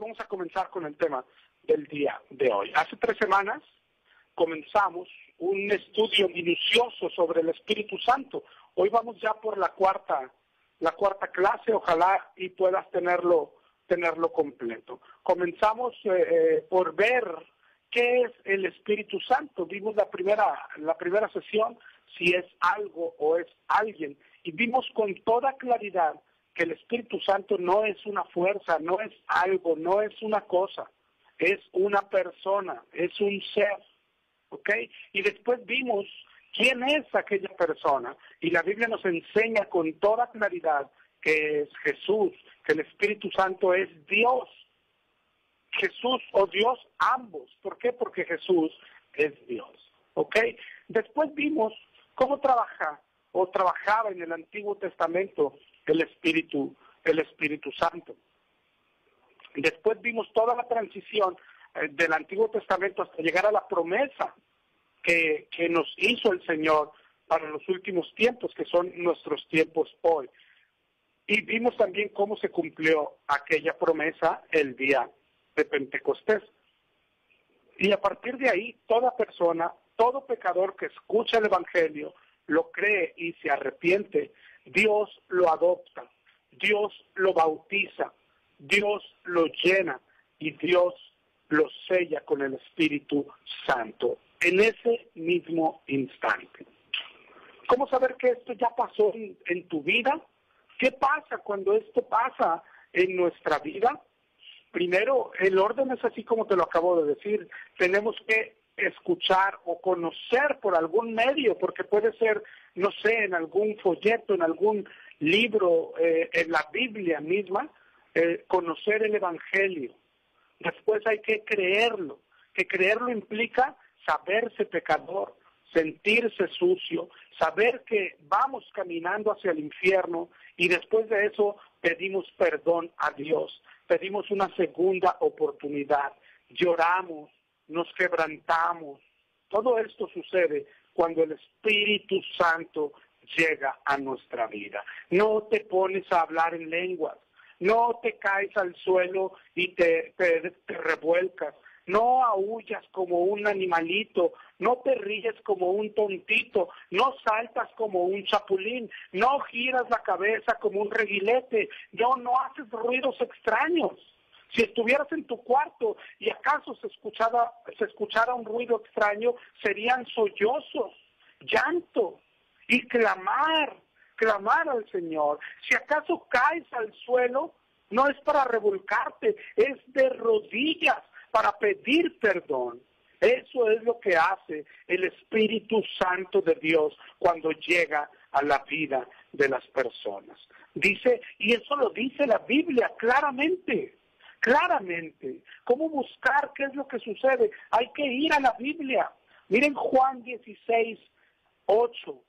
vamos a comenzar con el tema del día de hoy. Hace 3 semanas comenzamos un estudio minucioso sobre el Espíritu Santo. Hoy vamos ya por la cuarta clase, ojalá y puedas tenerlo completo. Comenzamos por ver qué es el Espíritu Santo. Vimos la primera sesión, si es algo o es alguien, y vimos con toda claridad que el Espíritu Santo no es una fuerza, no es algo, no es una cosa, es una persona, es un ser, ¿ok? Y después vimos quién es aquella persona, y la Biblia nos enseña con toda claridad que es Jesús, que el Espíritu Santo es Dios. Jesús o Dios, ambos. ¿Por qué? Porque Jesús es Dios, ¿ok? Después vimos cómo trabajaba en el Antiguo Testamento el Espíritu Santo. Después vimos toda la transición del Antiguo Testamento hasta llegar a la promesa que nos hizo el Señor para los últimos tiempos, que son nuestros tiempos hoy. Y vimos también cómo se cumplió aquella promesa el día de Pentecostés. Y a partir de ahí, toda persona, todo pecador que escucha el Evangelio, lo cree y se arrepiente, Dios lo adopta, Dios lo bautiza, Dios lo llena y Dios lo sella con el Espíritu Santo en ese mismo instante. ¿Cómo saber que esto ya pasó en tu vida? ¿Qué pasa cuando esto pasa en nuestra vida? Primero, el orden es así como te lo acabo de decir. Tenemos que escuchar o conocer por algún medio, porque puede ser, no sé, en algún folleto, en algún libro, en la Biblia misma, conocer el Evangelio. Después hay que creerlo. Que creerlo implica saberse pecador, sentirse sucio, saber que vamos caminando hacia el infierno y después de eso pedimos perdón a Dios, pedimos una segunda oportunidad, lloramos, nos quebrantamos. Todo esto sucede cuando el Espíritu Santo llega a nuestra vida. No te pones a hablar en lenguas, no te caes al suelo y te revuelcas. No aullas como un animalito, no te ríes como un tontito, no saltas como un chapulín, no giras la cabeza como un reguilete, no haces ruidos extraños. Si estuvieras en tu cuarto y acaso se escuchara un ruido extraño, serían sollozos, llanto y clamar al Señor. Si acaso caes al suelo, no es para revolcarte, es de rodillas, para pedir perdón. Eso es lo que hace el Espíritu Santo de Dios cuando llega a la vida de las personas. Dice, y eso lo dice la Biblia claramente. ¿Cómo buscar qué es lo que sucede? Hay que ir a la Biblia. Miren Juan 16:8.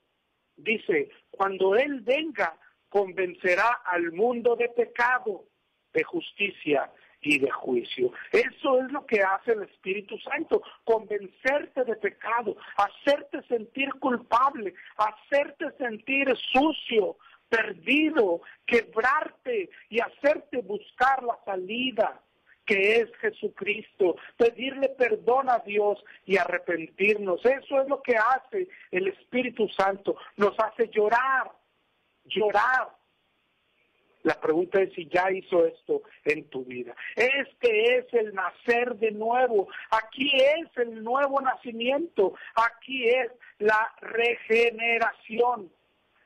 Dice, cuando Él venga, convencerá al mundo de pecado, de justicia y de juicio. Eso es lo que hace el Espíritu Santo, convencerte de pecado, hacerte sentir culpable, hacerte sentir sucio, perdido, quebrarte y hacerte buscar la salida, que es Jesucristo, pedirle perdón a Dios y arrepentirnos. Eso es lo que hace el Espíritu Santo, nos hace llorar. La pregunta es si ya hizo esto en tu vida. Este es el nacer de nuevo. Aquí es el nuevo nacimiento. Aquí es la regeneración.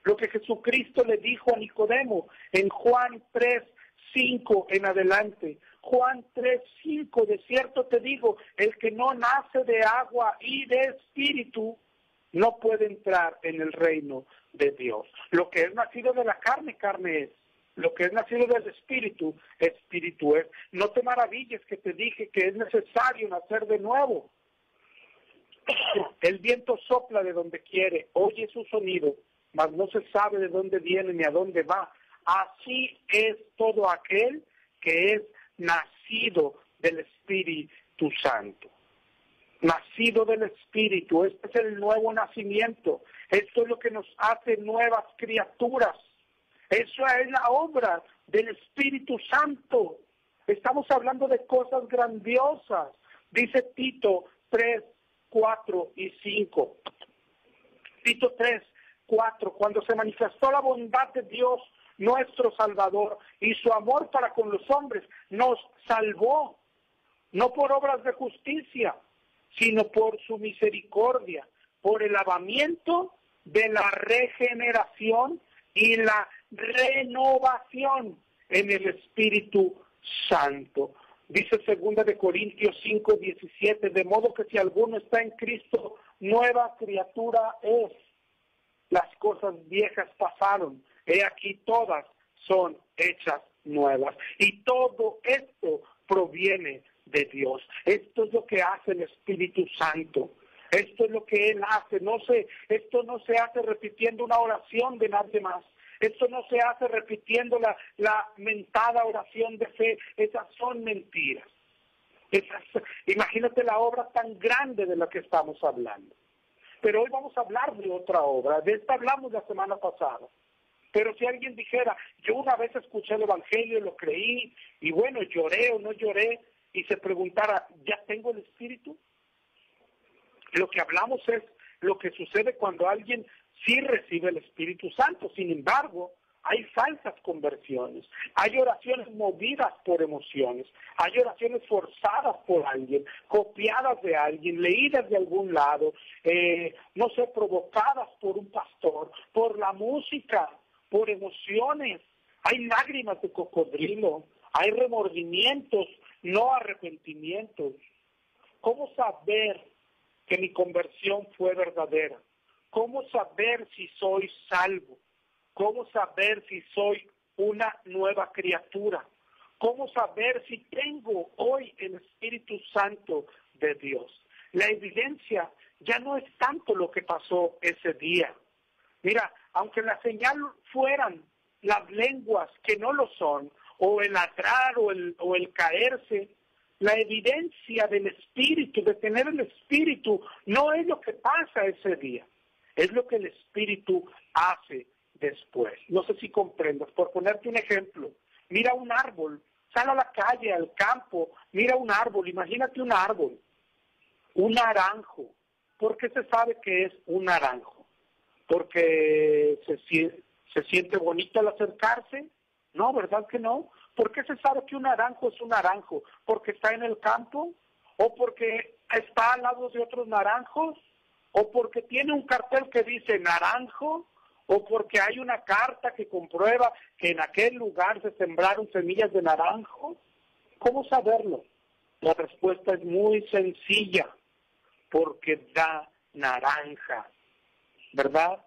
Lo que Jesucristo le dijo a Nicodemo en Juan 3:5 en adelante. Juan 3:5, de cierto te digo, el que no nace de agua y de espíritu no puede entrar en el reino de Dios. Lo que es nacido de la carne, carne es. Lo que es nacido del Espíritu, Espíritu es. No te maravilles que te dije que es necesario nacer de nuevo. El viento sopla de donde quiere, oye su sonido, mas no se sabe de dónde viene ni a dónde va. Así es todo aquel que es nacido del Espíritu Santo. Nacido del Espíritu, este es el nuevo nacimiento. Esto es lo que nos hace nuevas criaturas. Eso es la obra del Espíritu Santo. Estamos hablando de cosas grandiosas. Dice Tito 3, 4 y 5. Tito 3, 4. Cuando se manifestó la bondad de Dios, nuestro Salvador, y su amor para con los hombres, nos salvó, no por obras de justicia, sino por su misericordia, por el lavamiento de la regeneración y la renovación en el Espíritu Santo. Dice 2 de Corintios 5, 17, de modo que si alguno está en Cristo, nueva criatura es. Las cosas viejas pasaron, he aquí todas son hechas nuevas. Y todo esto proviene de Dios. Esto es lo que hace el Espíritu Santo. Esto es lo que Él hace. Esto no se hace repitiendo una oración de nadie más. Esto no se hace repitiendo la mentada oración de fe. Esas son mentiras. Imagínate la obra tan grande de la que estamos hablando. Pero hoy vamos a hablar de otra obra. De esta hablamos la semana pasada. Pero si alguien dijera, yo una vez escuché el Evangelio, lo creí, y bueno, lloré o no lloré, y se preguntara, ¿ya tengo el Espíritu? Lo que hablamos es lo que sucede cuando alguien sí recibe el Espíritu Santo. Sin embargo, hay falsas conversiones, hay oraciones movidas por emociones, hay oraciones forzadas por alguien, copiadas de alguien, leídas de algún lado, no sé, provocadas por un pastor, por la música, por emociones. Hay lágrimas de cocodrilo, hay remordimientos, no arrepentimientos. ¿Cómo saber que mi conversión fue verdadera? ¿Cómo saber si soy salvo? ¿Cómo saber si soy una nueva criatura? ¿Cómo saber si tengo hoy el Espíritu Santo de Dios? La evidencia ya no es tanto lo que pasó ese día. Mira, aunque la señal fueran las lenguas que no lo son, o el ladrar o el caerse, la evidencia del Espíritu, de tener el Espíritu, no es lo que pasa ese día, es lo que el Espíritu hace después. No sé si comprendas. Por ponerte un ejemplo, mira un árbol, sal a la calle, al campo, mira un árbol, imagínate un árbol, un naranjo. ¿Por qué se sabe que es un naranjo? ¿Porque se siente bonito al acercarse? No, ¿verdad que no? ¿Por qué se sabe que un naranjo es un naranjo? ¿Porque está en el campo? ¿O porque está al lado de otros naranjos? ¿O porque tiene un cartel que dice naranjo? ¿O porque hay una carta que comprueba que en aquel lugar se sembraron semillas de naranjo? ¿Cómo saberlo? La respuesta es muy sencilla, porque da naranja, ¿verdad?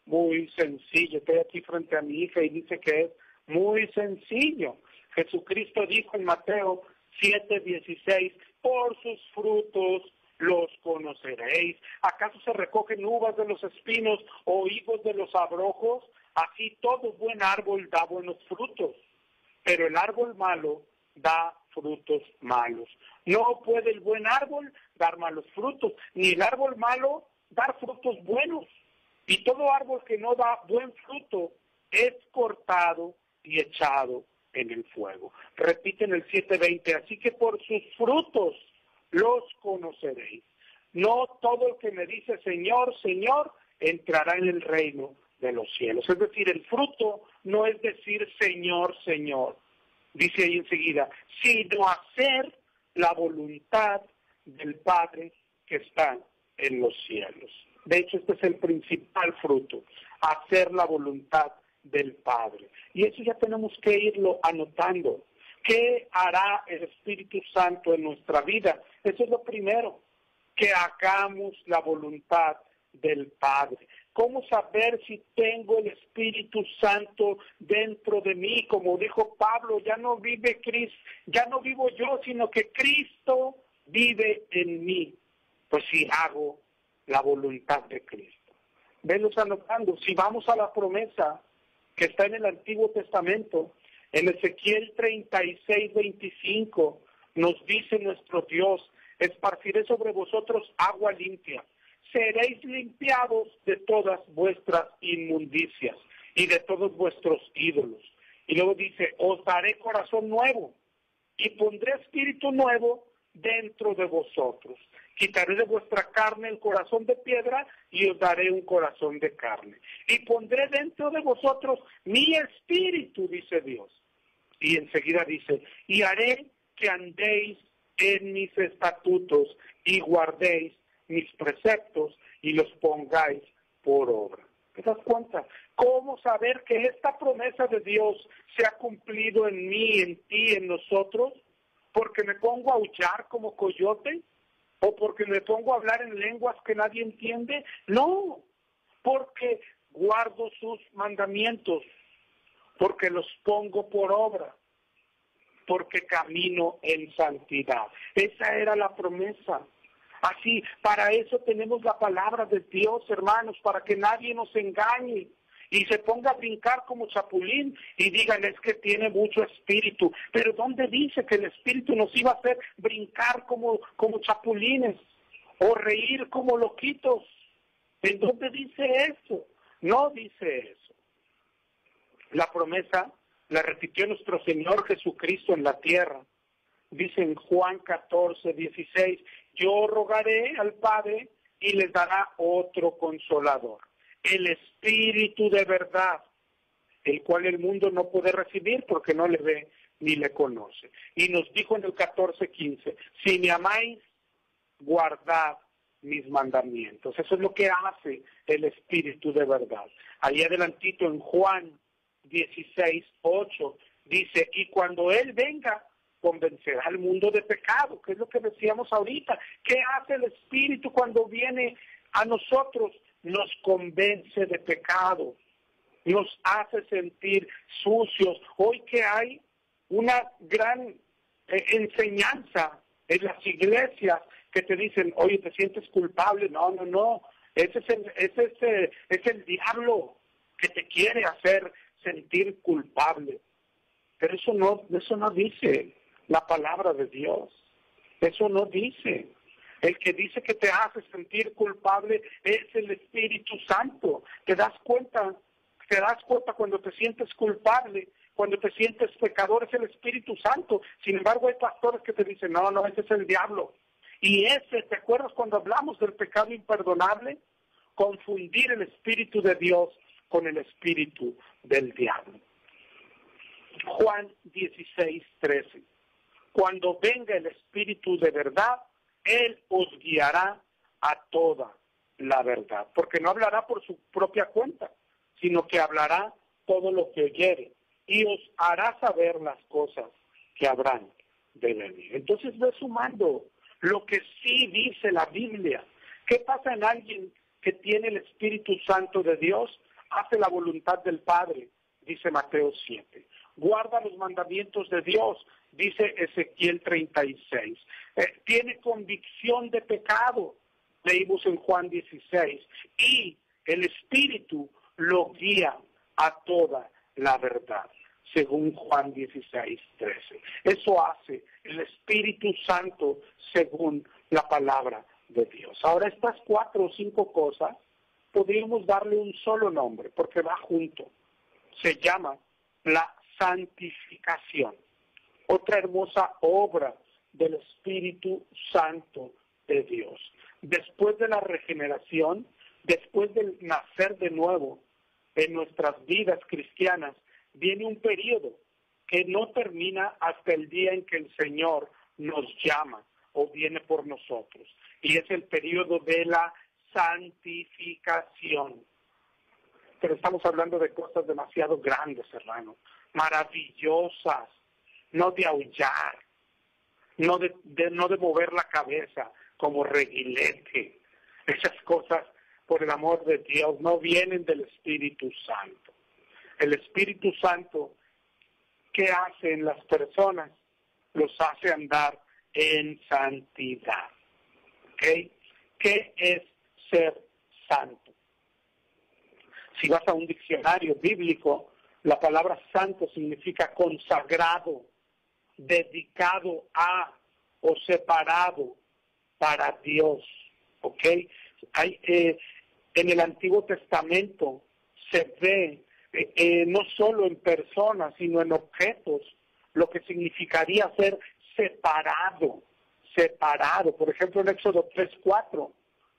Muy sencillo. Estoy aquí frente a mi hija y dice que es muy sencillo. Jesucristo dijo en Mateo 7:16, por sus frutos los conoceréis. ¿Acaso se recogen uvas de los espinos o higos de los abrojos? Así todo buen árbol da buenos frutos, pero el árbol malo da frutos malos. No puede el buen árbol dar malos frutos, ni el árbol malo dar frutos buenos. Y todo árbol que no da buen fruto es cortado y echado en el fuego. Repite en el 7:20, así que por sus frutos los conoceréis. No todo el que me dice Señor, Señor, entrará en el reino de los cielos. Es decir, el fruto no es decir Señor, Señor, dice ahí enseguida, sino hacer la voluntad del Padre que está en los cielos. De hecho, este es el principal fruto, hacer la voluntad del Padre. Y eso ya tenemos que irlo anotando. ¿Qué hará el Espíritu Santo en nuestra vida? Eso es lo primero, que hagamos la voluntad del Padre. ¿Cómo saber si tengo el Espíritu Santo dentro de mí? Como dijo Pablo, ya no vive Cristo, ya no vivo yo, sino que Cristo vive en mí. Pues si hago la voluntad de Cristo. Venlos anotando. Si vamos a la promesa que está en el Antiguo Testamento, en Ezequiel 36:25, nos dice nuestro Dios, esparciré sobre vosotros agua limpia, seréis limpiados de todas vuestras inmundicias y de todos vuestros ídolos. Y luego dice, os daré corazón nuevo y pondré espíritu nuevo dentro de vosotros. Quitaré de vuestra carne el corazón de piedra y os daré un corazón de carne. Y pondré dentro de vosotros mi espíritu, dice Dios. Y enseguida dice, y haré que andéis en mis estatutos y guardéis mis preceptos y los pongáis por obra. ¿Te das cuenta? ¿Cómo saber que esta promesa de Dios se ha cumplido en mí, en ti, en nosotros? ¿Porque me pongo a aullar como coyote? ¿O porque me pongo a hablar en lenguas que nadie entiende? No, porque guardo sus mandamientos, porque los pongo por obra, porque camino en santidad. Esa era la promesa. Así, para eso tenemos la palabra de Dios, hermanos, para que nadie nos engañe y se ponga a brincar como chapulín y digan, es que tiene mucho espíritu. Pero ¿dónde dice que el espíritu nos iba a hacer brincar como chapulines o reír como loquitos? ¿En dónde dice eso? No dice eso. La promesa la repitió nuestro Señor Jesucristo en la tierra. Dice en Juan 14, 16, yo rogaré al Padre y les dará otro consolador, el Espíritu de verdad, el cual el mundo no puede recibir porque no le ve ni le conoce. Y nos dijo en el 14, 15, si me amáis, guardad mis mandamientos. Eso es lo que hace el Espíritu de verdad. Ahí adelantito en Juan 16, 8, dice, y cuando Él venga, convencerá al mundo de pecado, que es lo que decíamos ahorita. ¿Qué hace el Espíritu cuando viene a nosotros? Nos convence de pecado, nos hace sentir sucios. Hoy que hay una gran enseñanza en las iglesias que te dicen, oye, ¿te sientes culpable? No, ese es el diablo que te quiere hacer sentir culpable. Pero eso no dice la palabra de Dios. Eso no dice. El que dice que te hace sentir culpable es el Espíritu Santo. ¿Te das cuenta cuando te sientes culpable, cuando te sientes pecador? Es el Espíritu Santo. Sin embargo, hay pastores que te dicen, no, ese es el diablo. Y ¿te acuerdas cuando hablamos del pecado imperdonable? Confundir el Espíritu de Dios con el espíritu del diablo. Juan 16, 13. Cuando venga el Espíritu de verdad, Él os guiará a toda la verdad. Porque no hablará por su propia cuenta, sino que hablará todo lo que oyere y os hará saber las cosas que habrán de venir. Entonces ve sumando lo que sí dice la Biblia. ¿Qué pasa en alguien que tiene el Espíritu Santo de Dios? Hace la voluntad del Padre, dice Mateo 7. Guarda los mandamientos de Dios, dice Ezequiel 36. Tiene convicción de pecado, leímos en Juan 16. Y el Espíritu lo guía a toda la verdad, según Juan 16, 13. Eso hace el Espíritu Santo según la palabra de Dios. Ahora, estas 4 o 5 cosas podríamos darle un solo nombre, porque va junto. Se llama la santificación. Otra hermosa obra del Espíritu Santo de Dios. Después de la regeneración, después del nacer de nuevo en nuestras vidas cristianas, viene un periodo que no termina hasta el día en que el Señor nos llama o viene por nosotros. Y es el periodo de la santificación. Pero estamos hablando de cosas demasiado grandes, hermano, maravillosas, no de aullar, no de mover la cabeza como reguilete. Esas cosas, por el amor de Dios, no vienen del Espíritu Santo. El Espíritu Santo, ¿qué hace en las personas? Los hace andar en santidad. ¿Okay? ¿Qué es ser santo? Si vas a un diccionario bíblico, la palabra santo significa consagrado, dedicado a o separado para Dios. ¿Ok? En el Antiguo Testamento se ve no solo en personas, sino en objetos, lo que significaría ser separado. Por ejemplo, en Éxodo 3:4,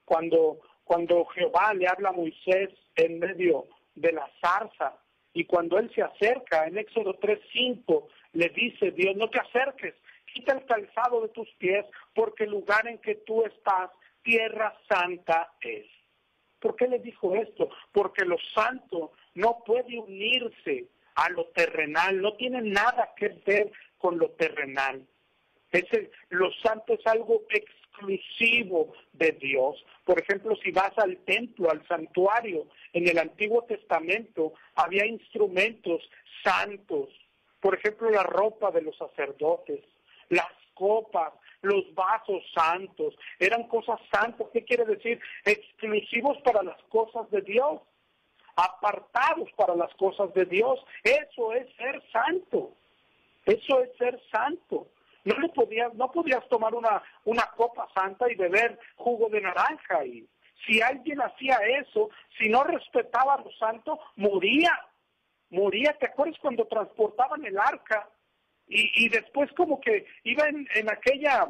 cuando Jehová le habla a Moisés en medio de la zarza, y cuando él se acerca, en Éxodo 3:5, le dice Dios, no te acerques, quita el calzado de tus pies, porque el lugar en que tú estás, tierra santa es. ¿Por qué le dijo esto? Porque lo santo no puede unirse a lo terrenal, no tiene nada que ver con lo terrenal. Lo santo es algo exclusivo de Dios. Por ejemplo, si vas al templo, al santuario, en el Antiguo Testamento había instrumentos santos. Por ejemplo, la ropa de los sacerdotes, las copas, los vasos santos, eran cosas santas. ¿Qué quiere decir? Exclusivos para las cosas de Dios, apartados para las cosas de Dios. Eso es ser santo. Eso es ser santo. No podías tomar una copa santa y beber jugo de naranja. Y si alguien hacía eso, si no respetaba lo santo, moría. ¿Te acuerdas cuando transportaban el arca? Y después como que iba en aquella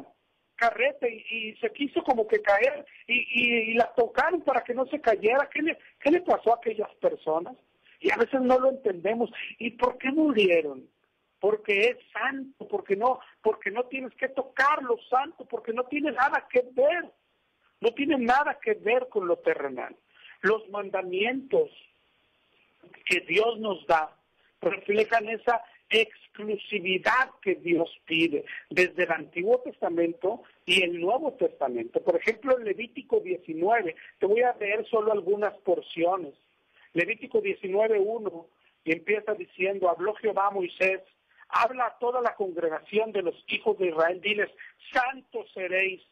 carreta y se quiso como que caer y la tocaron para que no se cayera. ¿Qué le pasó a aquellas personas? Y a veces no lo entendemos. ¿Y por qué murieron? Porque es santo, porque no tienes que tocar lo santo, porque no tiene nada que ver con lo terrenal. Los mandamientos que Dios nos da reflejan esa exclusividad que Dios pide desde el Antiguo Testamento y el Nuevo Testamento. Por ejemplo, en Levítico 19, te voy a leer solo algunas porciones. Levítico 19:1, y empieza diciendo, habló Jehová a Moisés, habla a toda la congregación de los hijos de Israel, diles, santos seréis,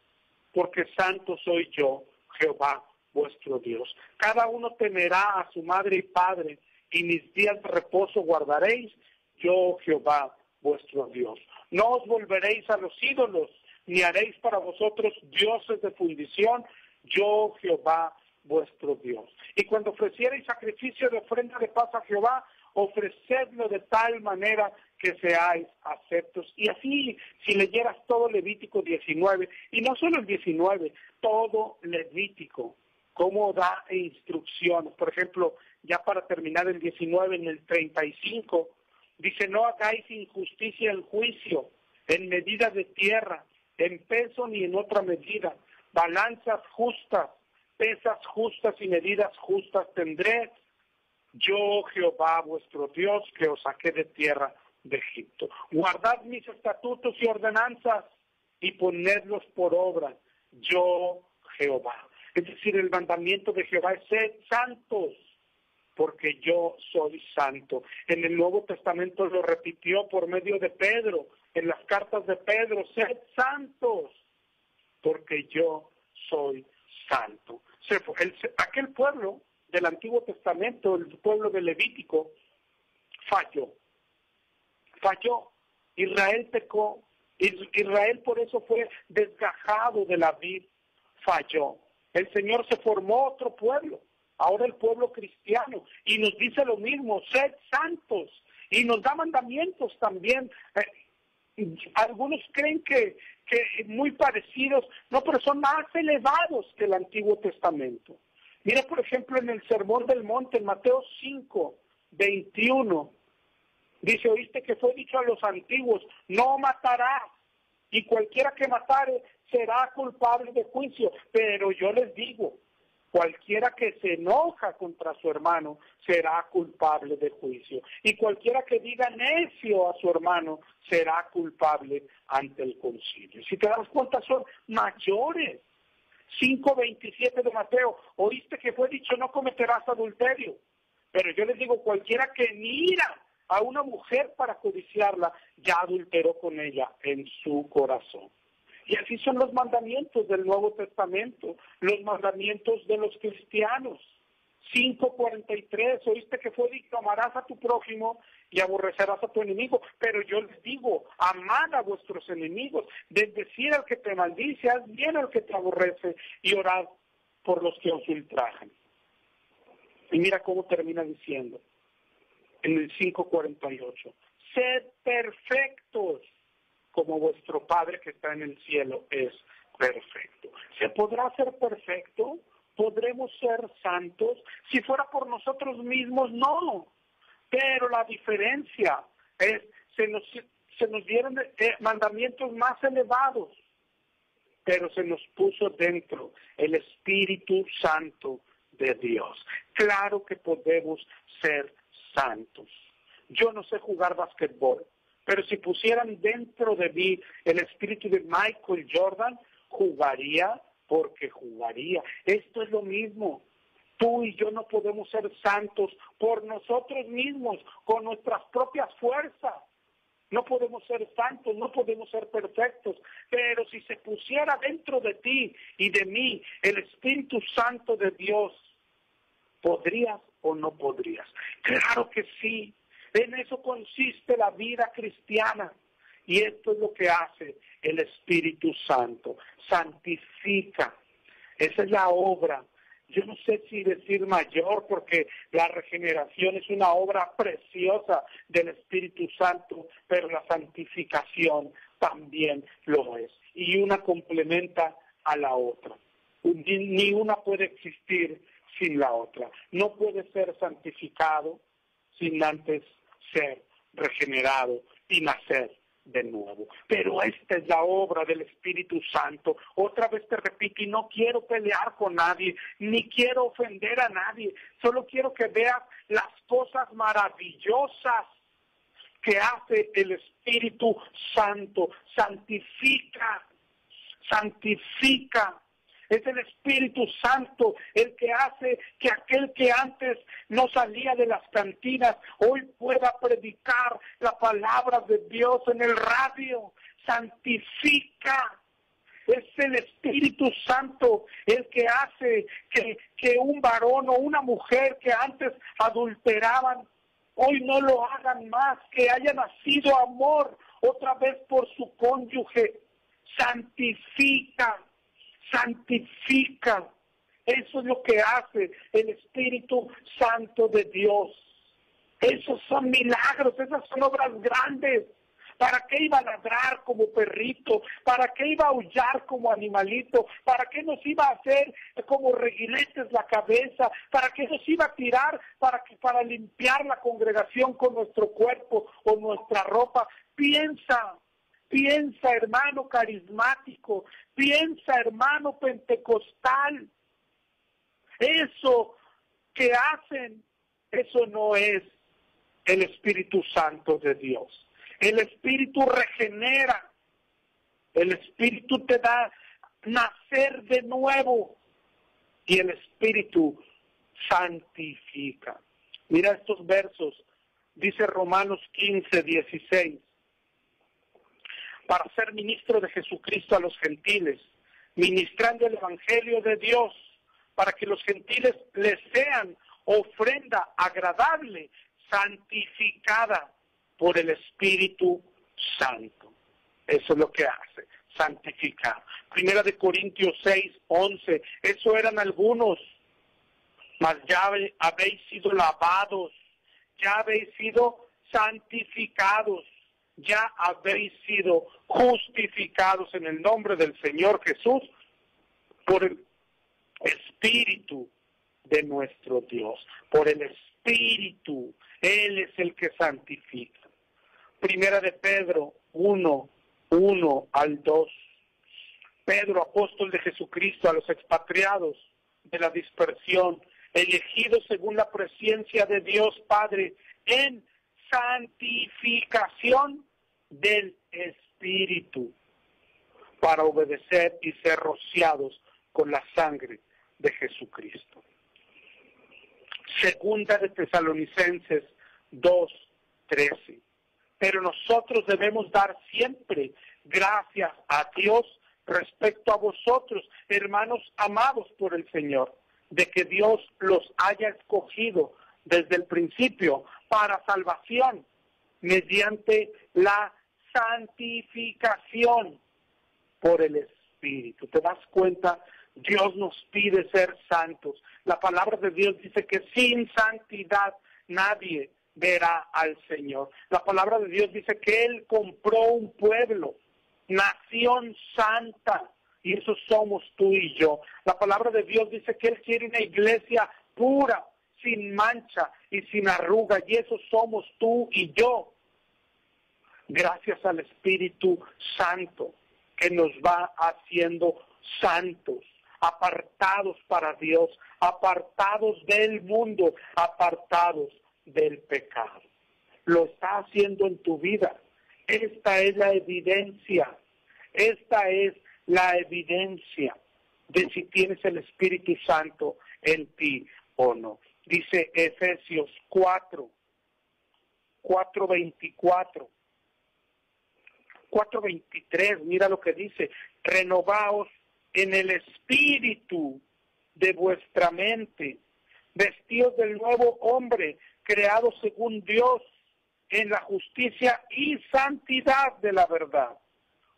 porque santo soy yo, Jehová, vuestro Dios. Cada uno temerá a su madre y padre, y mis días de reposo guardaréis, yo, Jehová, vuestro Dios. No os volveréis a los ídolos, ni haréis para vosotros dioses de fundición, yo, Jehová, vuestro Dios. Y cuando ofreciereis sacrificio de ofrenda de paz a Jehová, ofrecedlo de tal manera que seáis aceptos. Y así, si leyeras todo Levítico 19, y no solo el 19, todo Levítico, cómo da instrucciones. Por ejemplo, ya para terminar el 19, en el 35, dice, no hagáis injusticia en juicio, en medida de tierra, en peso ni en otra medida, balanzas justas, pesas justas y medidas justas tendré, yo, Jehová, vuestro Dios, que os saqué de tierra de Egipto. Guardad mis estatutos y ordenanzas y ponedlos por obra, yo, Jehová. Es decir, el mandamiento de Jehová es sed santos, porque yo soy santo. En el Nuevo Testamento lo repitió por medio de Pedro, en las cartas de Pedro, sed santos, porque yo soy santo. Aquel pueblo del Antiguo Testamento, el pueblo de Levítico, falló. Israel pecó. Israel por eso fue desgajado de la vid. Falló. El Señor se formó otro pueblo, ahora el pueblo cristiano, y nos dice lo mismo, sed santos, y nos da mandamientos también. Algunos creen que muy parecidos, no, pero son más elevados que el Antiguo Testamento. Mira, por ejemplo, en el Sermón del Monte, en Mateo 5:21, dice, oíste que fue dicho a los antiguos, no matarás, y cualquiera que matare será culpable de juicio. Pero yo les digo, cualquiera que se enoja contra su hermano será culpable de juicio. Y cualquiera que diga necio a su hermano será culpable ante el concilio. Si te das cuenta, son mayores. 5:27 de Mateo, oíste que fue dicho no cometerás adulterio. Pero yo les digo, cualquiera que mira a una mujer para codiciarla, ya adulteró con ella en su corazón. Y así son los mandamientos del Nuevo Testamento, los mandamientos de los cristianos. 5:43, oíste que fue dicho, amarás a tu prójimo y aborrecerás a tu enemigo. Pero yo les digo, amad a vuestros enemigos, bendecid al que te maldice, haz bien al que te aborrece y orad por los que os ultrajan. Y mira cómo termina diciendo, en el 5:48, sed perfectos, como vuestro Padre que está en el cielo es perfecto. ¿Se podrá ser perfecto? ¿Podremos ser santos? Si fuera por nosotros mismos, no. Pero la diferencia es, se nos dieron mandamientos más elevados, pero se nos puso dentro el Espíritu Santo de Dios. Claro que podemos ser santos. Yo no sé jugar basquetbol, pero si pusieran dentro de mí el espíritu de Michael Jordan, jugaría porque jugaría. Esto es lo mismo. Tú y yo no podemos ser santos por nosotros mismos, con nuestras propias fuerzas. No podemos ser santos, no podemos ser perfectos, pero si se pusiera dentro de ti y de mí el Espíritu Santo de Dios, ¿podrías o no podrías? Claro que sí. En eso consiste la vida cristiana. Y esto es lo que hace el Espíritu Santo. Santifica. Esa es la obra. Yo no sé si decir mayor, porque la regeneración es una obra preciosa del Espíritu Santo, pero la santificación también lo es. Y una complementa a la otra. Ni una puede existir sin la otra. No puede ser santificado sin antes ser regenerado y nacer de nuevo. Pero esta es la obra del Espíritu Santo. Otra vez te repito, y no quiero pelear con nadie, ni quiero ofender a nadie, solo quiero que veas las cosas maravillosas que hace el Espíritu Santo. Santifica. Es el Espíritu Santo el que hace que aquel que antes no salía de las cantinas hoy pueda predicar la palabra de Dios en el radio. Santifica. Es el Espíritu Santo el que hace que un varón o una mujer que antes adulteraban, hoy no lo hagan más, que haya nacido amor otra vez por su cónyuge. Santifica. Eso es lo que hace el Espíritu Santo de Dios. Esos son milagros, esas son obras grandes. ¿Para qué iba a ladrar como perrito? ¿Para qué iba a aullar como animalito? ¿Para qué nos iba a hacer como reguiletes la cabeza? ¿Para qué nos iba a tirar para limpiar la congregación con nuestro cuerpo o nuestra ropa? Piensa, hermano carismático, piensa, hermano pentecostal. Eso que hacen, eso no es el Espíritu Santo de Dios. El Espíritu regenera, el Espíritu te da nacer de nuevo y el Espíritu santifica. Mira estos versos, dice Romanos 15:16. Para ser ministro de Jesucristo a los gentiles, ministrando el Evangelio de Dios, para que los gentiles les sean ofrenda agradable, santificada por el Espíritu Santo. Eso es lo que hace, santificar. Primera de Corintios 6:11, eso eran algunos, mas ya habéis sido lavados, ya habéis sido santificados, ya habéis sido justificados en el nombre del Señor Jesús por el Espíritu de nuestro Dios, por el Espíritu. Él es el que santifica. Primera de Pedro 1:1-2. Pedro, apóstol de Jesucristo, a los expatriados de la dispersión, elegidos según la presencia de Dios Padre en santificación del Espíritu, para obedecer y ser rociados con la sangre de Jesucristo. Segunda de Tesalonicenses 2:13. Pero nosotros debemos dar siempre gracias a Dios respecto a vosotros, hermanos amados por el Señor, de que Dios los haya escogido desde el principio para salvación, mediante la santificación por el Espíritu. ¿Te das cuenta? Dios nos pide ser santos. La palabra de Dios dice que sin santidad nadie verá al Señor. La palabra de Dios dice que Él compró un pueblo, nación santa, y eso somos tú y yo. La palabra de Dios dice que Él quiere una iglesia pura, sin mancha y sin arruga, y eso somos tú y yo. Gracias al Espíritu Santo que nos va haciendo santos, apartados para Dios, apartados del mundo, apartados del pecado. Lo está haciendo en tu vida. Esta es la evidencia. Esta es la evidencia de si tienes el Espíritu Santo en ti o no. Dice Efesios 4:24. 4:23, mira lo que dice: renovaos en el espíritu de vuestra mente, vestidos del nuevo hombre, creado según Dios, en la justicia y santidad de la verdad.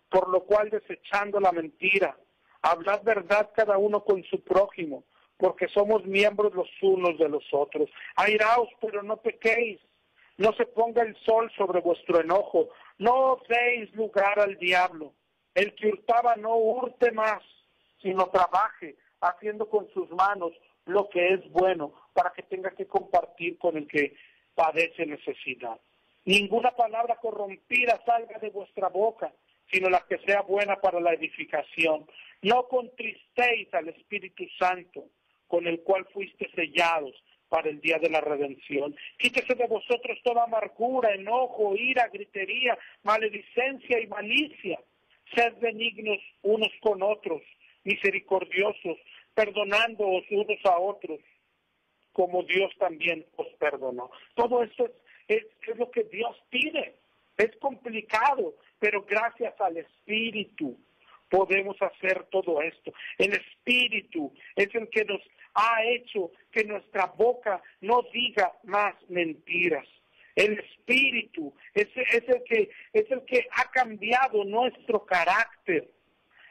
Por lo cual, desechando la mentira, hablad verdad cada uno con su prójimo, porque somos miembros los unos de los otros. Airaos, pero no pequéis. No se ponga el sol sobre vuestro enojo. No deis lugar al diablo. El que hurtaba no hurte más, sino trabaje, haciendo con sus manos lo que es bueno, para que tenga que compartir con el que padece necesidad. Ninguna palabra corrompida salga de vuestra boca, sino la que sea buena para la edificación. No contristéis al Espíritu Santo, con el cual fuiste sellados para el día de la redención. Quítese de vosotros toda amargura, enojo, ira, gritería, maledicencia y malicia. Sed benignos unos con otros, misericordiosos, perdonándoos unos a otros, como Dios también os perdonó. Todo esto es lo que Dios pide. Es complicado, pero gracias al Espíritu podemos hacer todo esto. El Espíritu es el que nos ha hecho que nuestra boca no diga más mentiras. El Espíritu es el que ha cambiado nuestro carácter.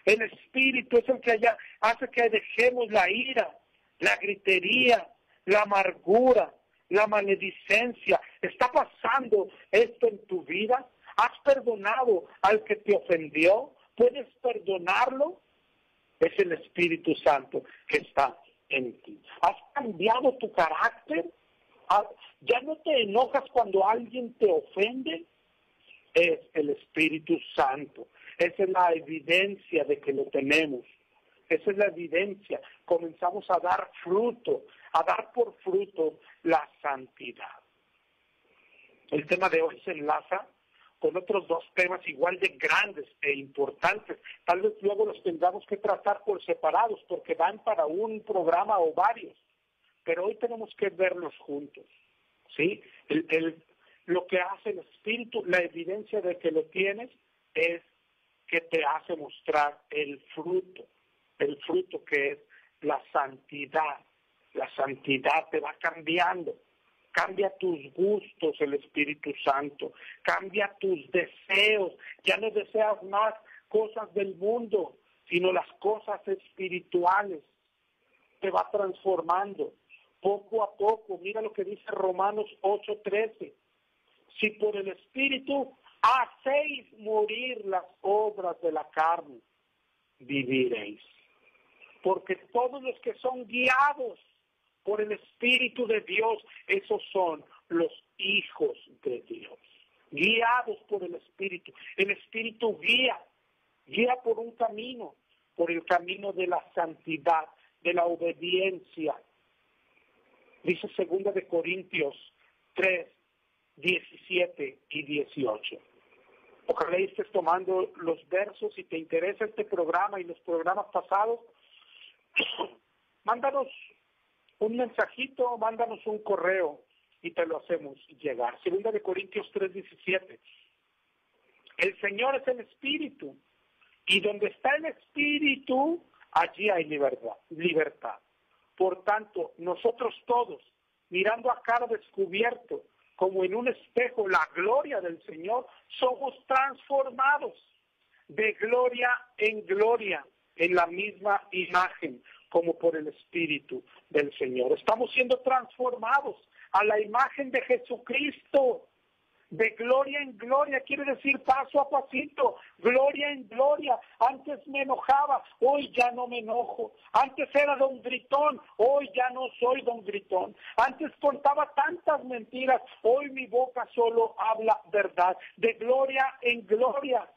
El Espíritu es el que hace que dejemos la ira, la gritería, la amargura, la maledicencia. ¿Está pasando esto en tu vida? ¿Has perdonado al que te ofendió? ¿Puedes perdonarlo? Es el Espíritu Santo que está en ti. ¿Has cambiado tu carácter? ¿Ya no te enojas cuando alguien te ofende? Es el Espíritu Santo. Esa es la evidencia de que lo tenemos. Esa es la evidencia. Comenzamos a dar fruto, a dar por fruto la santidad. El tema de hoy se enlaza con otros dos temas igual de grandes e importantes. Tal vez luego los tengamos que tratar por separados porque dan para un programa o varios. Pero hoy tenemos que verlos juntos. ¿Sí? Lo que hace el Espíritu, la evidencia de que lo tienes, es que te hace mostrar el fruto que es la santidad. La santidad te va cambiando. Cambia tus gustos el Espíritu Santo. Cambia tus deseos. Ya no deseas más cosas del mundo, sino las cosas espirituales. Te va transformando poco a poco. Mira lo que dice Romanos 8:13. Si por el Espíritu hacéis morir las obras de la carne, viviréis. Porque todos los que son guiados por el Espíritu de Dios, esos son los hijos de Dios. Guiados por el Espíritu. El Espíritu guía por un camino, por el camino de la santidad, de la obediencia. Dice 2 de Corintios 3, 17 y 18. Ojalá estés tomando los versos. Si te interesa este programa y los programas pasados, mándanos un mensajito, mándanos un correo y te lo hacemos llegar. 2 de Corintios 3, 17. El Señor es el Espíritu, y donde está el Espíritu, allí hay libertad. Por tanto, nosotros todos, mirando a cara descubierto, como en un espejo, la gloria del Señor, somos transformados de gloria en gloria, en la misma imagen, como por el Espíritu del Señor. Estamos siendo transformados a la imagen de Jesucristo. De gloria en gloria, quiere decir paso a pasito, gloria en gloria. Antes me enojaba, hoy ya no me enojo. Antes era don Gritón, hoy ya no soy don Gritón. Antes contaba tantas mentiras, hoy mi boca solo habla verdad. De gloria en gloria.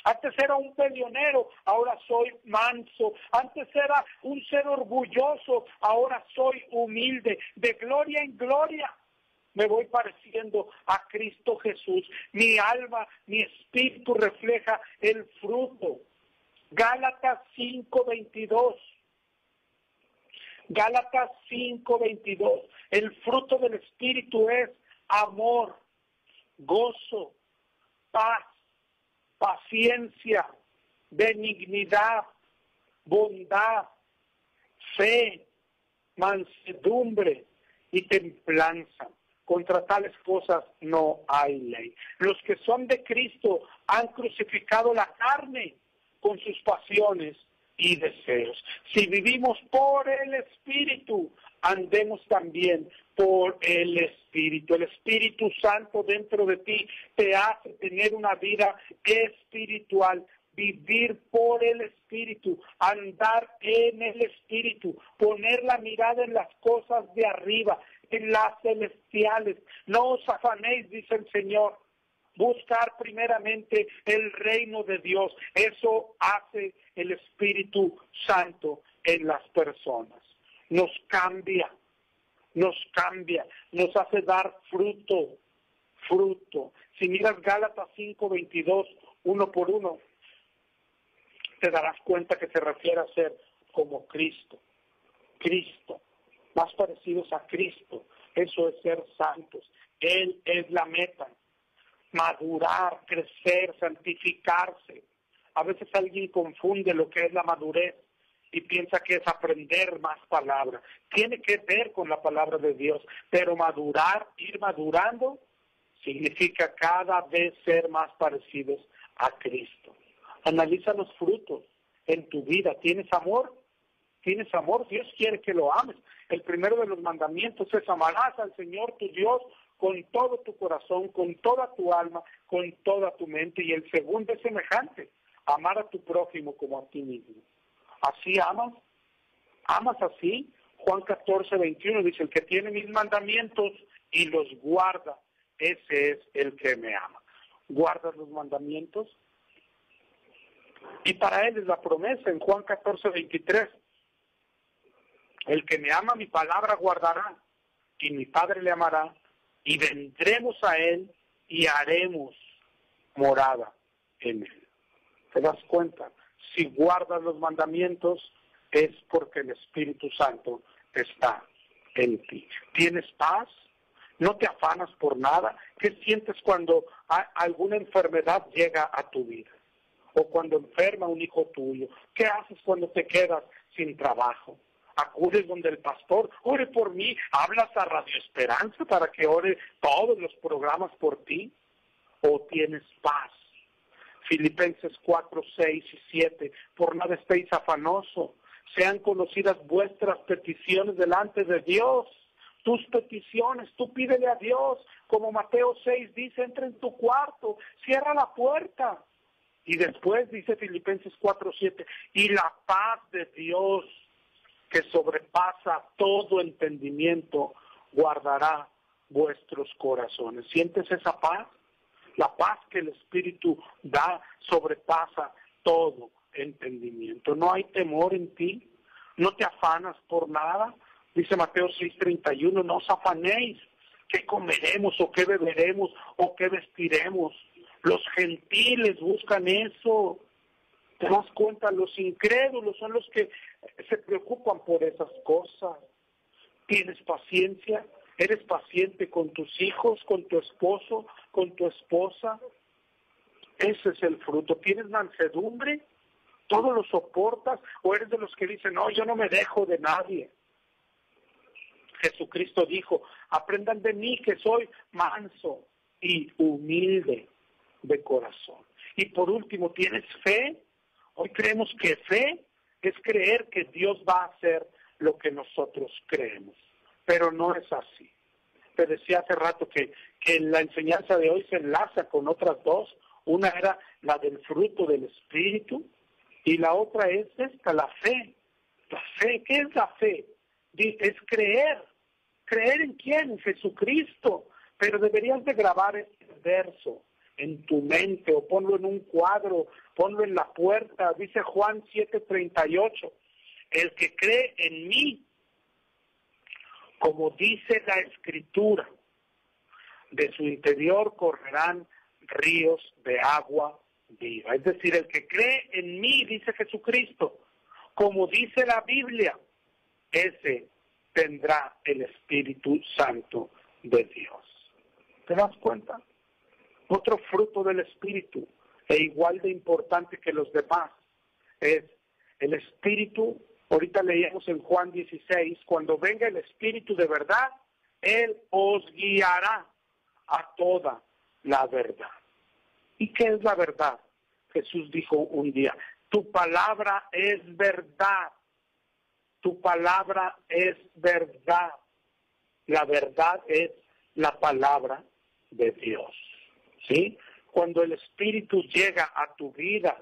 Antes era un peleonero, ahora soy manso. Antes era un ser orgulloso, ahora soy humilde. De gloria en gloria. Me voy pareciendo a Cristo Jesús. Mi alma, mi espíritu refleja el fruto. Gálatas 5:22. Gálatas 5:22. El fruto del espíritu es amor, gozo, paz, paciencia, benignidad, bondad, fe, mansedumbre y templanza. Contra tales cosas no hay ley. Los que son de Cristo han crucificado la carne con sus pasiones y deseos. Si vivimos por el Espíritu, andemos también por el Espíritu. El Espíritu Santo dentro de ti te hace tener una vida espiritual. Vivir por el Espíritu, andar en el Espíritu, poner la mirada en las cosas de arriba, en las celestiales. No os afanéis, dice el Señor. Buscar primeramente el reino de Dios. Eso hace el Espíritu Santo en las personas. Nos cambia, nos hace dar fruto. Si miras Gálatas 5:22, uno por uno, te darás cuenta que se refiere a ser como Cristo. Más parecidos a Cristo. Eso es ser santos. Él es la meta. Madurar, crecer, santificarse. A veces alguien confunde lo que es la madurez y piensa que es aprender más palabras. Tiene que ver con la palabra de Dios, pero madurar, ir madurando, significa cada vez ser más parecidos a Cristo. Analiza los frutos en tu vida. ¿Tienes amor? ¿Tienes amor? Dios quiere que lo ames. El primero de los mandamientos es: amarás al Señor tu Dios con todo tu corazón, con toda tu alma, con toda tu mente. Y el segundo es semejante: amar a tu prójimo como a ti mismo. ¿Así amas? ¿Amas así? Juan 14:21 dice: el que tiene mis mandamientos y los guarda, ese es el que me ama. ¿Guardas los mandamientos? Y para él es la promesa en Juan 14:23. El que me ama, mi palabra guardará, y mi Padre le amará, y vendremos a él y haremos morada en él. ¿Te das cuenta? Si guardas los mandamientos, es porque el Espíritu Santo está en ti. ¿Tienes paz? ¿No te afanas por nada? ¿Qué sientes cuando alguna enfermedad llega a tu vida? O cuando enferma un hijo tuyo. ¿Qué haces cuando te quedas sin trabajo? Acudes donde el pastor: ore por mí. Hablas a Radio Esperanza para que ore todos los programas por ti. ¿O tienes paz? Filipenses 4:6-7. Por nada estéis afanosos. Sean conocidas vuestras peticiones delante de Dios. Tus peticiones, tú pídele a Dios. Como Mateo 6 dice: entra en tu cuarto, cierra la puerta. Y después dice Filipenses 4:7, y la paz de Dios, que sobrepasa todo entendimiento, guardará vuestros corazones. ¿Sientes esa paz? La paz que el Espíritu da sobrepasa todo entendimiento. No hay temor en ti, no te afanas por nada. Dice Mateo 6:31, no os afanéis, qué comeremos o qué beberemos o qué vestiremos. Los gentiles buscan eso. ¿Te das cuenta? Los incrédulos son los que se preocupan por esas cosas. ¿Tienes paciencia? ¿Eres paciente con tus hijos, con tu esposo, con tu esposa? Ese es el fruto. ¿Tienes mansedumbre? ¿Todo lo soportas? ¿O eres de los que dicen: no, yo no me dejo de nadie? Jesucristo dijo: aprendan de mí que soy manso y humilde de corazón. Y por último, ¿tienes fe? Hoy creemos que fe es creer que Dios va a hacer lo que nosotros creemos, pero no es así. te decía hace rato que la enseñanza de hoy se enlaza con otras dos. Una era la del fruto del Espíritu y la otra es esta, la fe. La fe, ¿qué es la fe? Es creer. ¿Creer en quién? En Jesucristo. Pero deberías de grabar este verso en tu mente o ponlo en un cuadro, ponlo en la puerta. Dice Juan 7:38, el que cree en mí, como dice la Escritura, de su interior correrán ríos de agua viva. Es decir, el que cree en mí, dice Jesucristo, como dice la Biblia, ese tendrá el Espíritu Santo de Dios. ¿Te das cuenta? Otro fruto del Espíritu, e igual de importante que los demás, es el Espíritu. Ahorita leíamos en Juan 16, cuando venga el Espíritu de verdad, Él os guiará a toda la verdad. ¿Y qué es la verdad? Jesús dijo un día, tu palabra es verdad. Tu palabra es verdad. La verdad es la palabra de Dios. ¿Sí? Cuando el Espíritu llega a tu vida,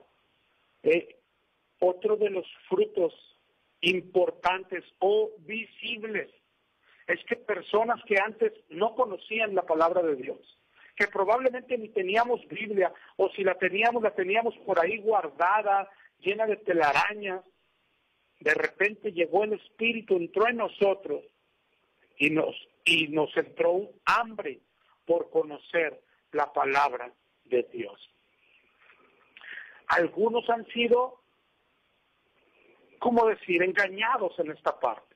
otro de los frutos importantes o visibles es que personas que antes no conocían la palabra de Dios, que probablemente ni teníamos Biblia, o si la teníamos por ahí guardada, llena de telarañas, de repente llegó el Espíritu, entró en nosotros y nos entró un hambre por conocer la palabra de Dios. Algunos han sido, ¿cómo decir?, engañados en esta parte.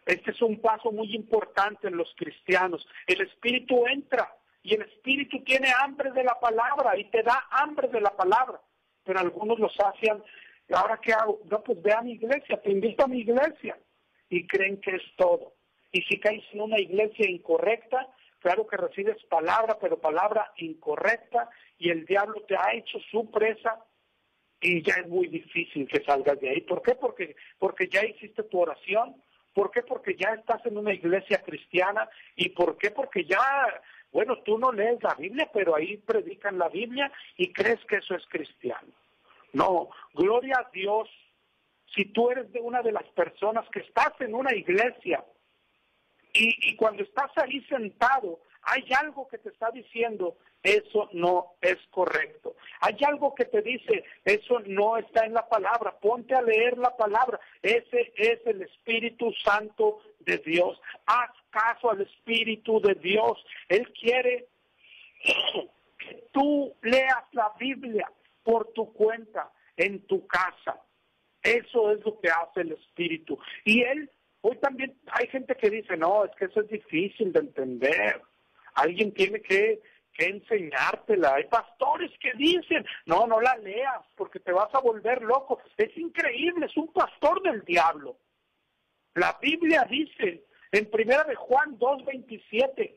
Este es un paso muy importante en los cristianos. El Espíritu entra y el Espíritu tiene hambre de la palabra y te da hambre de la palabra. Pero algunos lo sacian. ¿Ahora qué hago? No, pues ve a mi iglesia, te invito a mi iglesia. Y creen que es todo. Y si caes en una iglesia incorrecta, claro que recibes palabra, pero palabra incorrecta, y el diablo te ha hecho su presa, y ya es muy difícil que salgas de ahí. ¿Por qué? Porque ya hiciste tu oración. ¿Por qué? Porque ya estás en una iglesia cristiana. ¿Y por qué? Porque ya, bueno, tú no lees la Biblia, pero ahí predican la Biblia y crees que eso es cristiano. No, gloria a Dios. Si tú eres de una de las personas que estás en una iglesia y cuando estás ahí sentado, hay algo que te está diciendo, eso no es correcto. Hay algo que te dice, eso no está en la palabra, ponte a leer la palabra. Ese es el Espíritu Santo de Dios. Haz caso al Espíritu de Dios. Él quiere que tú leas la Biblia por tu cuenta, en tu casa. Eso es lo que hace el Espíritu. Y hoy también hay gente que dice, no, es que eso es difícil de entender. Alguien tiene que enseñártela. Hay pastores que dicen, no la leas porque te vas a volver loco. Es increíble, es un pastor del diablo. La Biblia dice en 1 de Juan 2:27,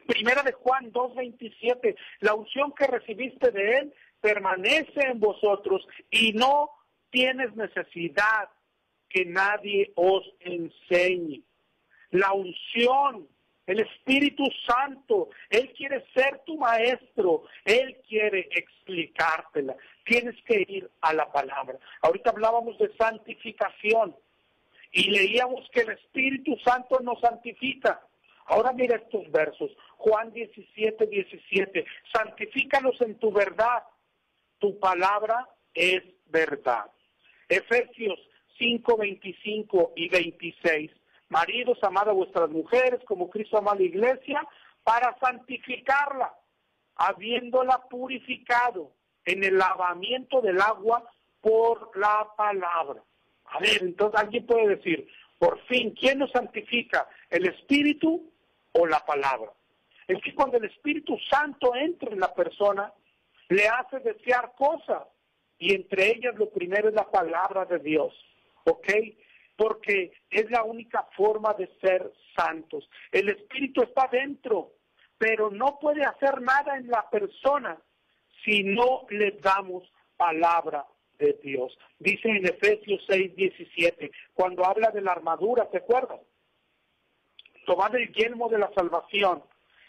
1 de Juan 2:27, la unción que recibiste de él permanece en vosotros y no tienes necesidad que nadie os enseñe. La unción, el Espíritu Santo, Él quiere ser tu maestro, Él quiere explicártela. Tienes que ir a la palabra. Ahorita hablábamos de santificación y leíamos que el Espíritu Santo nos santifica. Ahora mira estos versos, Juan 17:17, santifícalos en tu verdad, tu palabra es verdad. Efesios 5:25 y 26, maridos, amad a vuestras mujeres como Cristo amó a la iglesia, para santificarla, habiéndola purificado en el lavamiento del agua por la palabra. A ver, entonces alguien puede decir, por fin, ¿quién nos santifica? ¿El Espíritu o la palabra? Es que cuando el Espíritu Santo entra en la persona, le hace desear cosas, y entre ellas lo primero es la palabra de Dios, ¿ok? Porque es la única forma de ser santos. El Espíritu está dentro, pero no puede hacer nada en la persona si no le damos palabra de Dios. Dice en Efesios 6:17, cuando habla de la armadura, ¿te acuerdas? tomad el yelmo de la salvación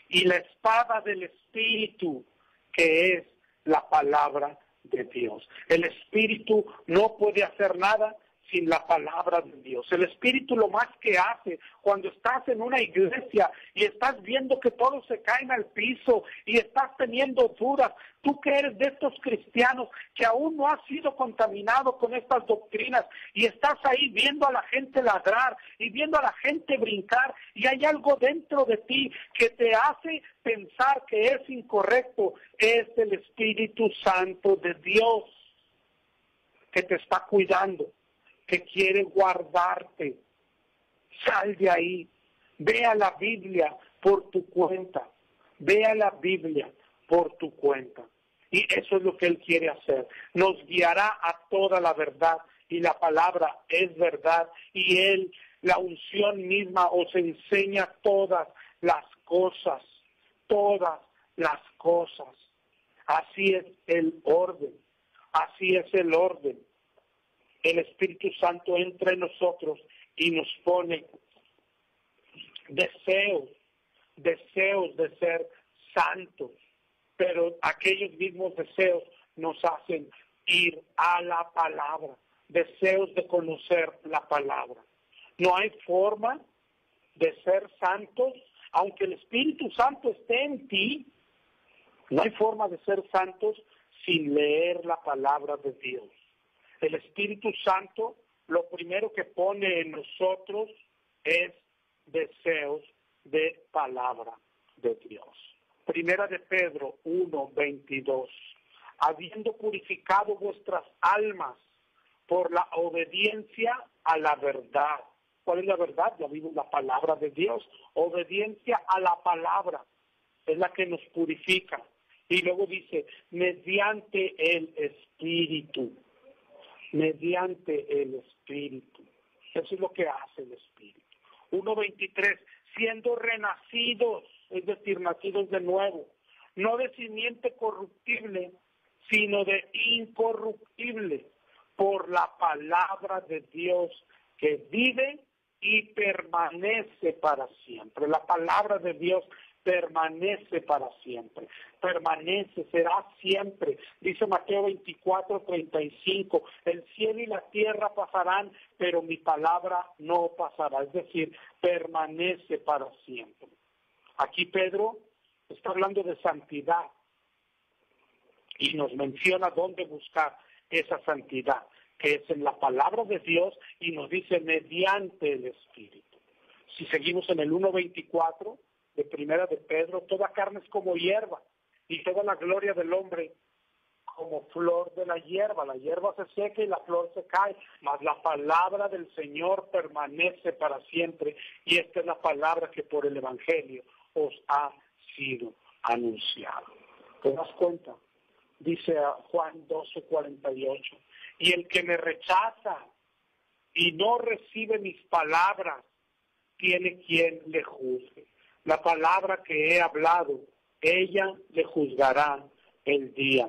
y la espada del Espíritu, que es la palabra de Dios. El Espíritu no puede hacer nada sin la palabra de Dios. El Espíritu lo más que hace cuando estás en una iglesia y estás viendo que todos se caen al piso y estás teniendo dudas, tú que eres de estos cristianos que aún no has sido contaminado con estas doctrinas y estás ahí viendo a la gente ladrar y viendo a la gente brincar y hay algo dentro de ti que te hace pensar que es incorrecto, es el Espíritu Santo de Dios que te está cuidando, que quiere guardarte. Sal de ahí, ve a la Biblia por tu cuenta, ve a la Biblia por tu cuenta. Y eso es lo que Él quiere hacer. Nos guiará a toda la verdad y la palabra es verdad y Él, la unción misma, os enseña todas las cosas, todas las cosas. Así es el orden, así es el orden. El Espíritu Santo entra en nosotros y nos pone deseos de ser santos, pero aquellos mismos deseos nos hacen ir a la palabra, deseos de conocer la palabra. No hay forma de ser santos, aunque el Espíritu Santo esté en ti, no hay forma de ser santos sin leer la palabra de Dios. El Espíritu Santo lo primero que pone en nosotros es deseos de palabra de Dios. Primera de Pedro 1:22. Habiendo purificado vuestras almas por la obediencia a la verdad. ¿Cuál es la verdad? Ya vimos la palabra de Dios. Obediencia a la palabra es la que nos purifica. Y luego dice, mediante el Espíritu. Mediante el Espíritu. Eso es lo que hace el Espíritu. 1:23, siendo renacidos, es decir, nacidos de nuevo, no de simiente corruptible, sino de incorruptible, por la palabra de Dios que vive y permanece para siempre. La palabra de Dios permanece para siempre, permanece, será siempre. Dice Mateo 24:35, el cielo y la tierra pasarán, pero mi palabra no pasará, es decir, permanece para siempre. Aquí Pedro está hablando de santidad y nos menciona dónde buscar esa santidad, que es en la palabra de Dios y nos dice mediante el Espíritu. Si seguimos en el 1:24, de primera de Pedro, toda carne es como hierba, y toda la gloria del hombre como flor de la hierba se seca y la flor se cae, mas la palabra del Señor permanece para siempre, y esta es la palabra que por el Evangelio os ha sido anunciado. ¿Te das cuenta? Dice Juan 12:48, y el que me rechaza y no recibe mis palabras, tiene quien le juzgue. La palabra que he hablado, ella le juzgará el día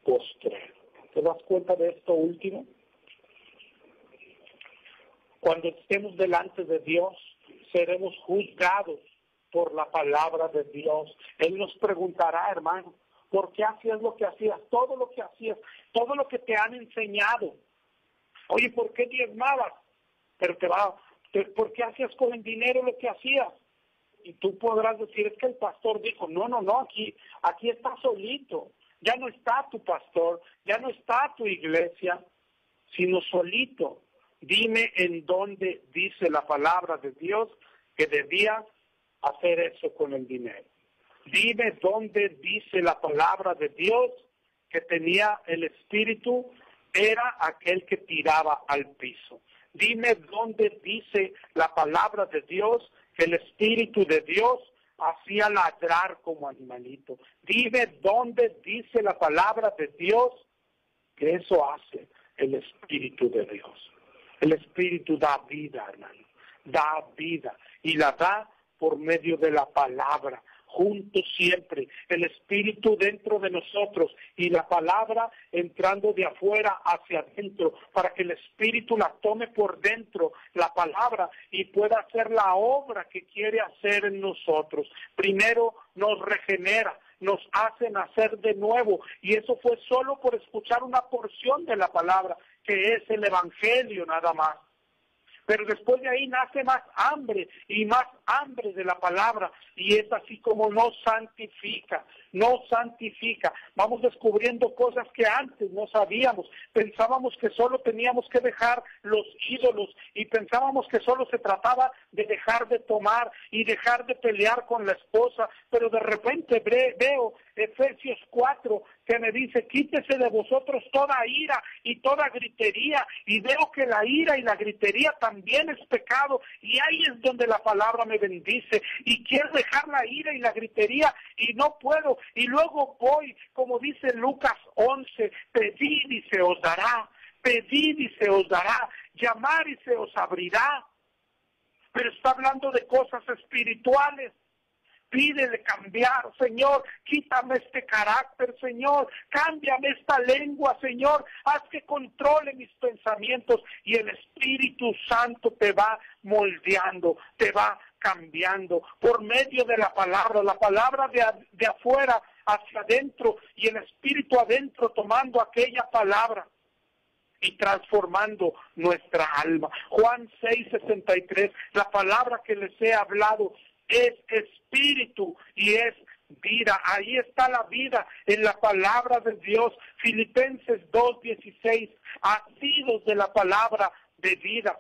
postrero. ¿Te das cuenta de esto último? Cuando estemos delante de Dios, seremos juzgados por la palabra de Dios. Él nos preguntará, hermano, ¿por qué hacías lo que hacías? Todo lo que hacías, todo lo que te han enseñado. Oye, ¿por qué diezmabas? Pero ¿por qué hacías con el dinero lo que hacías? Y tú podrás decir, es que el pastor dijo, no, aquí estás solito. Ya no está tu pastor, ya no está tu iglesia, sino solito. Dime en dónde dice la palabra de Dios que debías hacer eso con el dinero. Dime dónde dice la palabra de Dios que tenía el espíritu, era aquel que tiraba al piso. Dime dónde dice la palabra de Dios que el Espíritu de Dios hacía ladrar como animalito. Dime dónde dice la palabra de Dios que eso hace el Espíritu de Dios. El Espíritu da vida, hermano. Da vida. Y la da por medio de la palabra. juntos siempre, el Espíritu dentro de nosotros y la palabra entrando de afuera hacia adentro, para que el Espíritu la tome por dentro, la palabra, y pueda hacer la obra que quiere hacer en nosotros. Primero nos regenera, nos hace nacer de nuevo, y eso fue solo por escuchar una porción de la palabra, que es el Evangelio nada más. Pero después de ahí nace más hambre y más hambre de la palabra, y es así como nos santifica, nos santifica. Vamos descubriendo cosas que antes no sabíamos. Pensábamos que solo teníamos que dejar los ídolos, y pensábamos que solo se trataba de dejar de tomar y dejar de pelear con la esposa, pero de repente veo Efesios 4 que me dice: quítese de vosotros toda ira y toda gritería, y veo que la ira y la gritería también es pecado, y ahí es donde la palabra me bendice, y quiero dejar la ira y la gritería y no puedo, y luego voy, como dice Lucas 11, pedid y se os dará, pedid y se os dará, llamar y se os abrirá. Pero está hablando de cosas espirituales. Pídele cambiar, Señor, quítame este carácter, Señor, cámbiame esta lengua, Señor, haz que controle mis pensamientos, y el Espíritu Santo te va moldeando, te va cambiando por medio de la palabra de afuera hacia adentro, y el Espíritu adentro tomando aquella palabra y transformando nuestra alma. Juan 6:63, la palabra que les he hablado es espíritu y es vida. Ahí está la vida, en la palabra de Dios. Filipenses 2:16, asidos de la palabra de vida.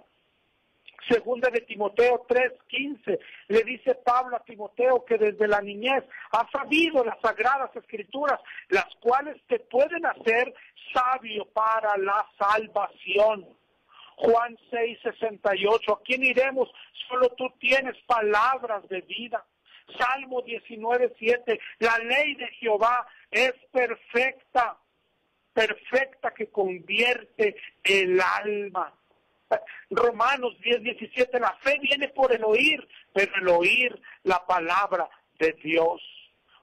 Segunda de Timoteo 3:15, le dice Pablo a Timoteo que desde la niñez ha sabido las sagradas escrituras, las cuales te pueden hacer sabio para la salvación. Juan 6:68, ¿a quién iremos? Solo tú tienes palabras de vida. Salmo 19:7, la ley de Jehová es perfecta, perfecta que convierte el alma. Romanos 10:17, la fe viene por el oír, pero el oír la palabra de Dios.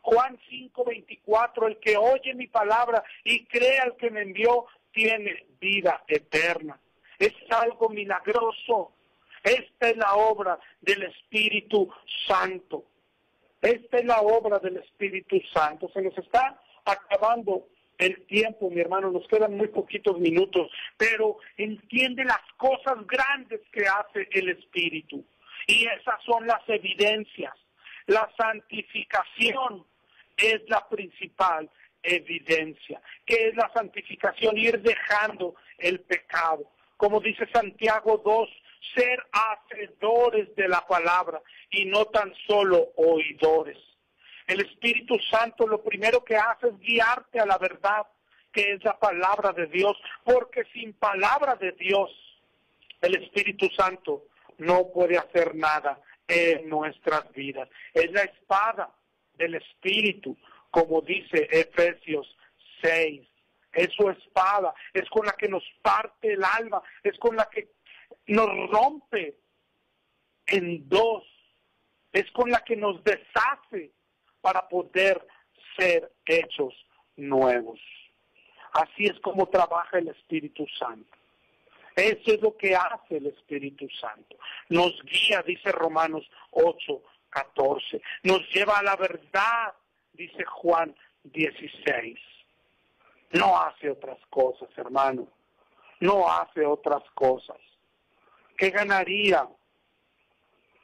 Juan 5:24, el que oye mi palabra y cree al que me envió, tiene vida eterna. Es algo milagroso. Esta es la obra del Espíritu Santo. Esta es la obra del Espíritu Santo. Se nos está acabando el tiempo, mi hermano, nos quedan muy poquitos minutos, pero entiende las cosas grandes que hace el Espíritu. Y esas son las evidencias. La santificación es la principal evidencia. ¿Qué es la santificación? Ir dejando el pecado. Como dice Santiago 2, ser hacedores de la palabra y no tan solo oidores. El Espíritu Santo lo primero que hace es guiarte a la verdad, que es la palabra de Dios, porque sin palabra de Dios, el Espíritu Santo no puede hacer nada en nuestras vidas. Es la espada del Espíritu, como dice Efesios 6. Es su espada, es con la que nos parte el alma, es con la que nos rompe en dos, es con la que nos deshace para poder ser hechos nuevos. Así es como trabaja el Espíritu Santo. Eso es lo que hace el Espíritu Santo. Nos guía, dice Romanos 8:14. Nos lleva a la verdad, dice Juan 16. No hace otras cosas, hermano. No hace otras cosas. ¿Qué ganaría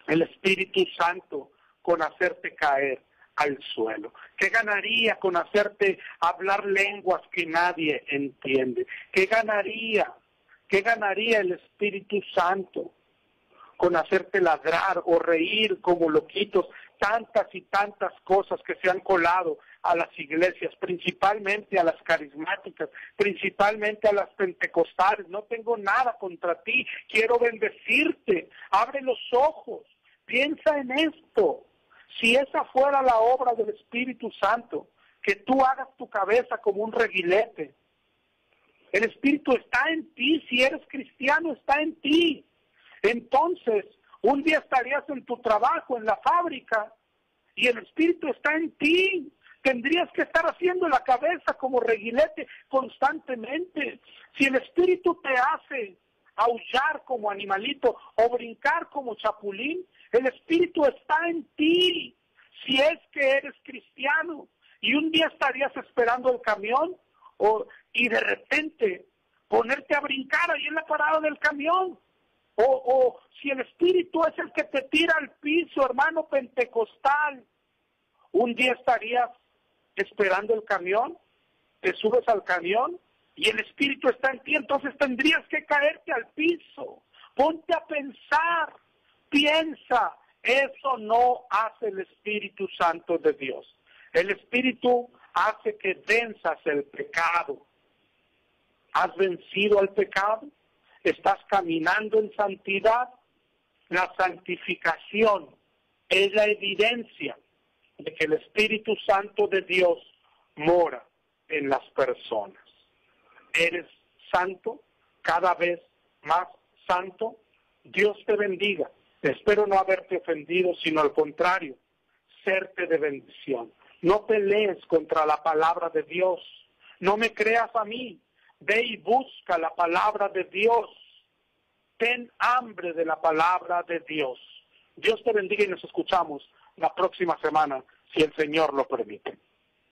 el Espíritu Santo con hacerte caer al suelo? ¿Qué ganaría con hacerte hablar lenguas que nadie entiende? ¿Qué ganaría el Espíritu Santo con hacerte ladrar o reír como loquitos? Tantas y tantas cosas que se han colado a las iglesias, principalmente a las carismáticas, principalmente a las pentecostales. No tengo nada contra ti, quiero bendecirte. Abre los ojos, piensa en esto. Si esa fuera la obra del Espíritu Santo, que tú hagas tu cabeza como un reguilete. El Espíritu está en ti, si eres cristiano está en ti. Entonces, un día estarías en tu trabajo, en la fábrica, y el Espíritu está en ti. Tendrías que estar haciendo la cabeza como reguilete constantemente. Si el Espíritu te hace aullar como animalito o brincar como chapulín, el Espíritu está en ti. Si es que eres cristiano y un día estarías esperando el camión y de repente ponerte a brincar ahí en la parada del camión. O si el Espíritu es el que te tira al piso, hermano pentecostal, un día estarías esperando el camión, te subes al camión y el Espíritu está en ti, entonces tendrías que caerte al piso. Ponte a pensar, piensa, eso no hace el Espíritu Santo de Dios. El Espíritu hace que venzas el pecado. ¿Has vencido al pecado? ¿Estás caminando en santidad? La santificación es la evidencia de que el Espíritu Santo de Dios mora en las personas. ¿Eres santo? ¿Cada vez más santo? Dios te bendiga. Espero no haberte ofendido, sino al contrario, serte de bendición. No pelees contra la palabra de Dios. No me creas a mí. Ve y busca la palabra de Dios. Ten hambre de la palabra de Dios. Dios te bendiga y nos escuchamos la próxima semana, si el Señor lo permite.